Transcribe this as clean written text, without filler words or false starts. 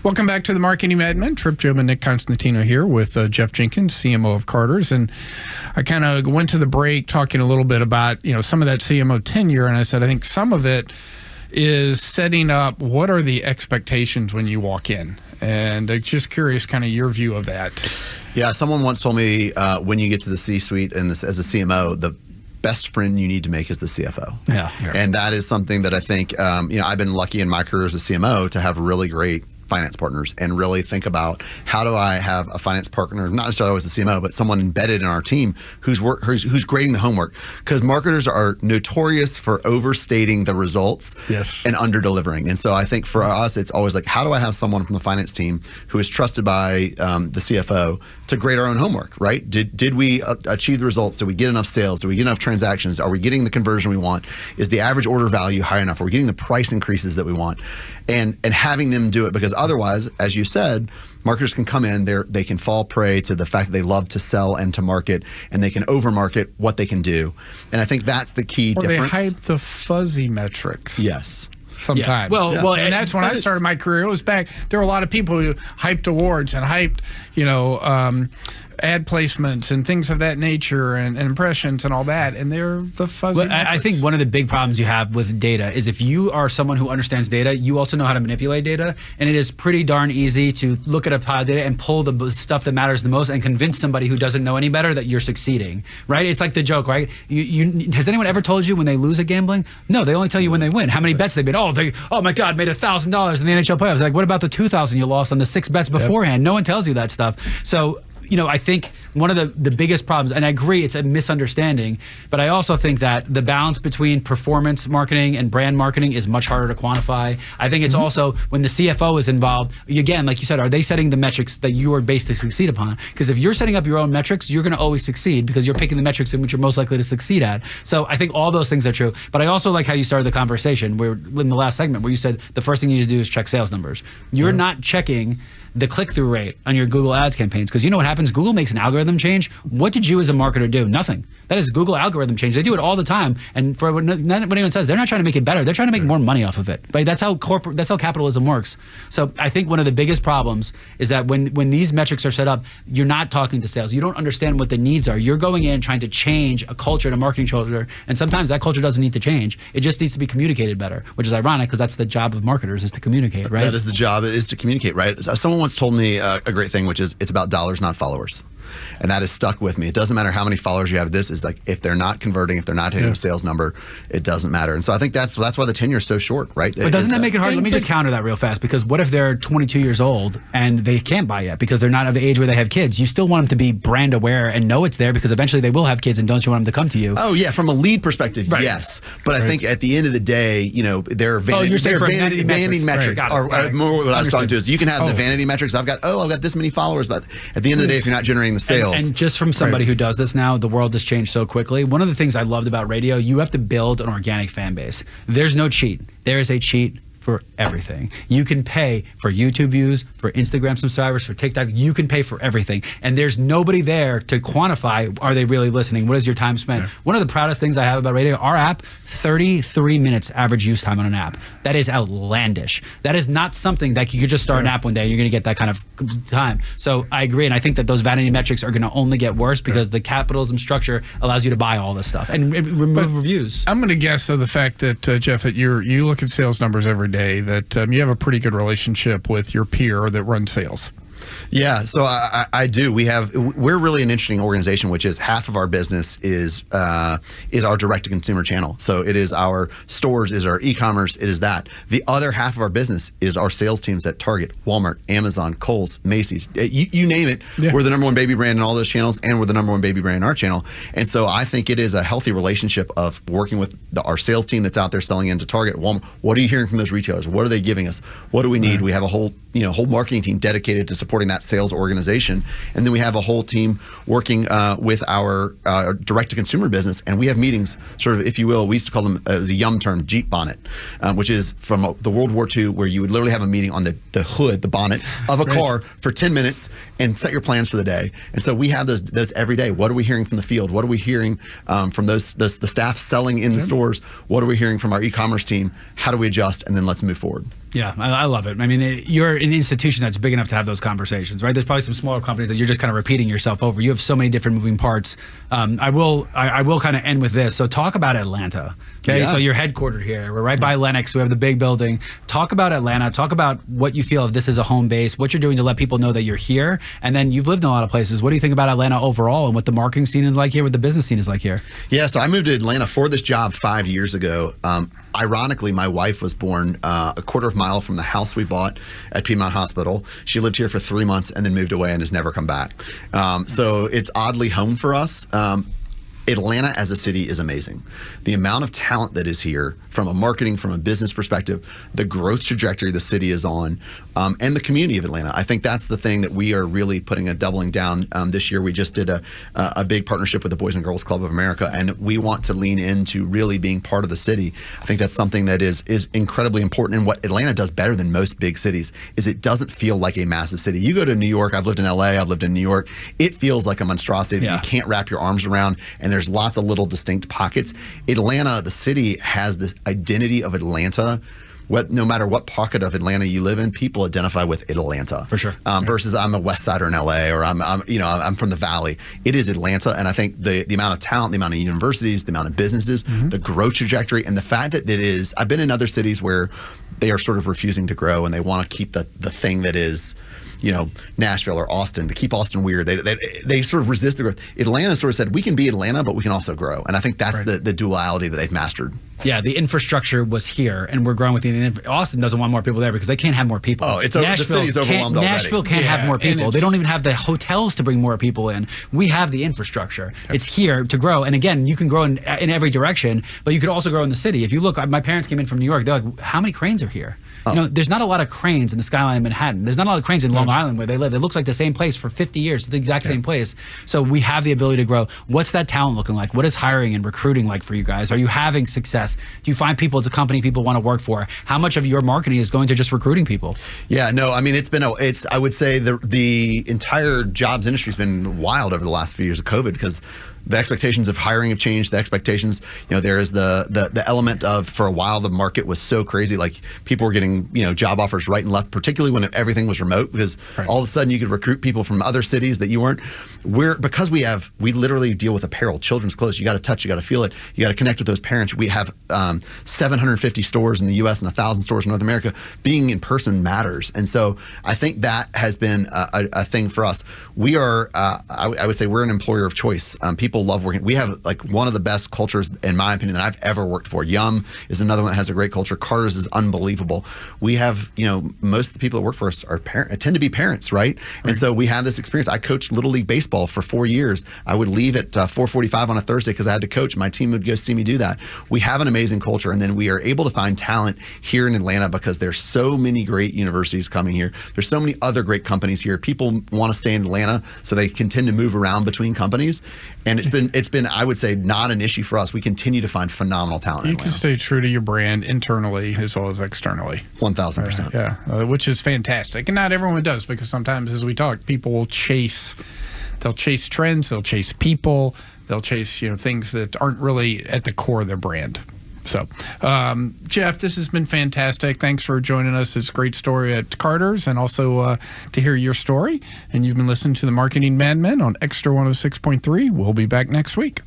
Welcome back to the Marketing Mad Men. Trip Job and Nick Constantino here with Jeff Jenkins, CMO of Carter's. And I kind of went to the break talking a little bit about, some of that CMO tenure. And I said, I think some of it is setting up what are the expectations when you walk in. And I'm just curious kind of your view of that. Yeah, someone once told me when you get to the C-suite and this, as a CMO, the best friend you need to make is the CFO. Yeah. And that is something that I think, I've been lucky in my career as a CMO to have really great finance partners and really think about how do I have a finance partner, not necessarily always a CMO, but someone embedded in our team who's grading the homework. Because marketers are notorious for overstating the results and under-delivering. And so I think for us, it's always like, how do I have someone from the finance team who is trusted by the CFO to grade our own homework, right? Did we achieve the results? Did we get enough sales? Did we get enough transactions? Are we getting the conversion we want? Is the average order value high enough? Are we getting the price increases that we want? And having them do it, because otherwise, as you said, marketers can come in, they can fall prey to the fact that they love to sell and to market, and they can overmarket what they can do. And I think that's the key difference. They hype the fuzzy metrics. Yes. Sometimes. Yeah. Well, and that's when I started my career. It was back, there were a lot of people who hyped awards and hyped, ad placements and things of that nature and impressions and all that, and they're the fuzzy metrics. I think one of the big problems you have with data is if you are someone who understands data, you also know how to manipulate data, and it is pretty darn easy to look at a pile of data and pull the stuff that matters the most and convince somebody who doesn't know any better that you're succeeding, right? It's like the joke, right? Has anyone ever told you when they lose at gambling? No, they only tell you when they win. How many bets they made? Oh my God, made $1,000 in the NHL playoffs. Like, what about the $2,000 you lost on the 6 bets beforehand? No one tells you that stuff. So, I think one of the biggest problems, and I agree it's a misunderstanding, but I also think that the balance between performance marketing and brand marketing is much harder to quantify. I think it's also when the CFO is involved, again, like you said, are they setting the metrics that you are based to succeed upon? Because if you're setting up your own metrics, you're going to always succeed because you're picking the metrics in which you're most likely to succeed at. So I think all those things are true. But I also like how you started the conversation where in the last segment where you said the first thing you need to do is check sales numbers. You're not checking the click-through rate on your Google Ads campaigns, because you know what happens? Google makes an algorithm change. What did you as a marketer do? Nothing. That is Google algorithm change. They do it all the time. And for when anyone says, they're not trying to make it better. They're trying to make more money off of it. Right? That's how capitalism works. So I think one of the biggest problems is that when these metrics are set up, you're not talking to sales. You don't understand what the needs are. You're going in trying to change a culture, a marketing culture, and sometimes that culture doesn't need to change. It just needs to be communicated better, which is ironic because that's the job of marketers, is to communicate, right? That is the job, is to communicate, right? Someone once told me a great thing, which is it's about dollars, not followers. And that has stuck with me. It doesn't matter how many followers you have. This is like, if they're not converting, if they're not hitting a sales number, it doesn't matter. And so I think that's why the tenure is so short, right? But doesn't that make it hard? Let me just counter that real fast, because what if they're 22 years old and they can't buy yet because they're not of the age where they have kids? You still want them to be brand aware and know it's there because eventually they will have kids, and don't you want them to come to you? Oh yeah, from a lead perspective, yes. But I think at the end of the day, their vanity metrics are more what I was talking to. Is you can have the vanity metrics. I've got this many followers, but at the end of the day, if you're not generating the sales. And just from somebody who does this now, the world has changed so quickly. One of the things I loved about radio, you have to build an organic fan base. There's no cheat. There is a cheat for everything. You can pay for YouTube views, for Instagram subscribers, for TikTok. You can pay for everything. And there's nobody there to quantify, are they really listening? What is your time spent? Yeah. One of the proudest things I have about radio, our app, 33 minutes average use time on an app. That is outlandish. That is not something that you could just start an app one day and you're going to get that kind of time. So I agree. And I think that those vanity metrics are going to only get worse because the capitalism structure allows you to buy all this stuff and remove reviews. I'm going to guess, the fact that, Jeff, that you look at sales numbers every day, that you have a pretty good relationship with your peer that runs sales. Yeah, so I do. We're really an interesting organization, which is half of our business is our direct-to-consumer channel. So it is our stores, is our e-commerce, it is that. The other half of our business is our sales teams at Target, Walmart, Amazon, Kohl's, Macy's, you name it. Yeah. We're the number one baby brand in all those channels, and we're the number one baby brand in our channel. And so I think it is a healthy relationship of working with our sales team that's out there selling into Target, Walmart. What are you hearing from those retailers? What are they giving us? What do we need? We have a whole marketing team dedicated to supporting that sales organization. And then we have a whole team working with our direct-to-consumer business. And we have meetings, sort of, if you will, we used to call them, as a yum term, Jeep bonnet, which is from the World War II, where you would literally have a meeting on the hood, the bonnet of a car for 10 minutes and set your plans for the day. And so we have those every day. What are we hearing from the field? What are we hearing from the staff selling in the stores? What are we hearing from our e-commerce team? How do we adjust? And then let's move forward. Yeah, I love it. I mean, you're an institution that's big enough to have those conversations, right? There's probably some smaller companies that you're just kind of repeating yourself over. You have so many different moving parts. I will kind of end with this. So talk about Atlanta. Okay, so you're headquartered here. We're right by Lenox. We have the big building. Talk about Atlanta. Talk about what you feel if this is a home base, what you're doing to let people know that you're here. And then you've lived in a lot of places. What do you think about Atlanta overall and what the marketing scene is like here, what the business scene is like here? Yeah, so I moved to Atlanta for this job 5 years ago. Ironically, my wife was born a quarter of a mile from the house we bought at Piedmont Hospital. She lived here for 3 months and then moved away and has never come back. So it's oddly home for us. Atlanta as a city is amazing. The amount of talent that is here from a marketing, from a business perspective, the growth trajectory the city is on, and the community of Atlanta. I think that's the thing that we are really putting a doubling down. This year we just did a big partnership with the Boys and Girls Club of America, and we want to lean into really being part of the city. I think that's something that is incredibly important. And what Atlanta does better than most big cities is it doesn't feel like a massive city. You go to New York, I've lived in LA, I've lived in New York, it feels like a monstrosity that you can't wrap your arms around, and there's lots of little distinct pockets. Atlanta, the city, has this identity of Atlanta. No matter what pocket of Atlanta you live in, people identify with Atlanta. For sure. Versus I'm a West Sider in LA, or I'm from the Valley. It is Atlanta, and I think the amount of talent, the amount of universities, the amount of businesses, the growth trajectory, and the fact that it is. I've been in other cities where they are sort of refusing to grow, and they want to keep the thing that is, Nashville or Austin, to keep Austin weird. They sort of resist the growth. Atlanta sort of said, we can be Atlanta, but we can also grow. And I think that's the duality that they've mastered. Yeah, the infrastructure was here, and we're growing with the Austin doesn't want more people there because they can't have more people. Oh, the city's overwhelmed already. Nashville can't have more people. They don't even have the hotels to bring more people in. We have the infrastructure. It's here to grow. And again, you can grow in every direction, but you could also grow in the city. If you look, my parents came in from New York. They're like, how many cranes are here? There's not a lot of cranes in the skyline of Manhattan. There's not a lot of cranes in Long Island where they live. It looks like the same place for 50 years, the exact same place. So we have the ability to grow. What's that talent looking like? What is hiring and recruiting like for you guys? Are you having success? Do you find people as a company people want to work for? How much of your marketing is going to just recruiting people? Yeah, no, I mean, I would say the entire jobs industry has been wild over the last few years of COVID, because the expectations of hiring have changed. The expectations, there is the element of, for a while, the market was so crazy. Like, people were getting, job offers right and left, particularly when everything was remote, because all of a sudden you could recruit people from other cities that you weren't. Because we literally deal with apparel, children's clothes. You got to touch, you got to feel it, you got to connect with those parents. We have 750 stores in the U.S. and 1,000 stores in North America. Being in person matters, and so I think that has been a thing for us. We are, I would say, we're an employer of choice. People love working. We have one of the best cultures, in my opinion, that I've ever worked for. Yum is another one that has a great culture. Carter's is unbelievable. We have, most of the people that work for us tend to be parents, right? And so we have this experience. I coached Little League Baseball for 4 years. I would leave at 4:45 on a Thursday because I had to coach. My team would go see me do that. We have an amazing culture, and then we are able to find talent here in Atlanta because there's so many great universities coming here. There's so many other great companies here. People want to stay in Atlanta, so they can tend to move around between companies. And it's been, I would say, not an issue for us. We continue to find phenomenal talent in Atlanta. You can stay true to your brand internally as well as externally. 1,000%. Which is fantastic. And not everyone does, because sometimes, as we talk, people will chase trends, they'll chase people, they'll chase things that aren't really at the core of their brand. So, Jeff, this has been fantastic. Thanks for joining us. It's a great story at Carter's, and also to hear your story. And you've been listening to the Marketing Madmen on Extra 106.3. We'll be back next week.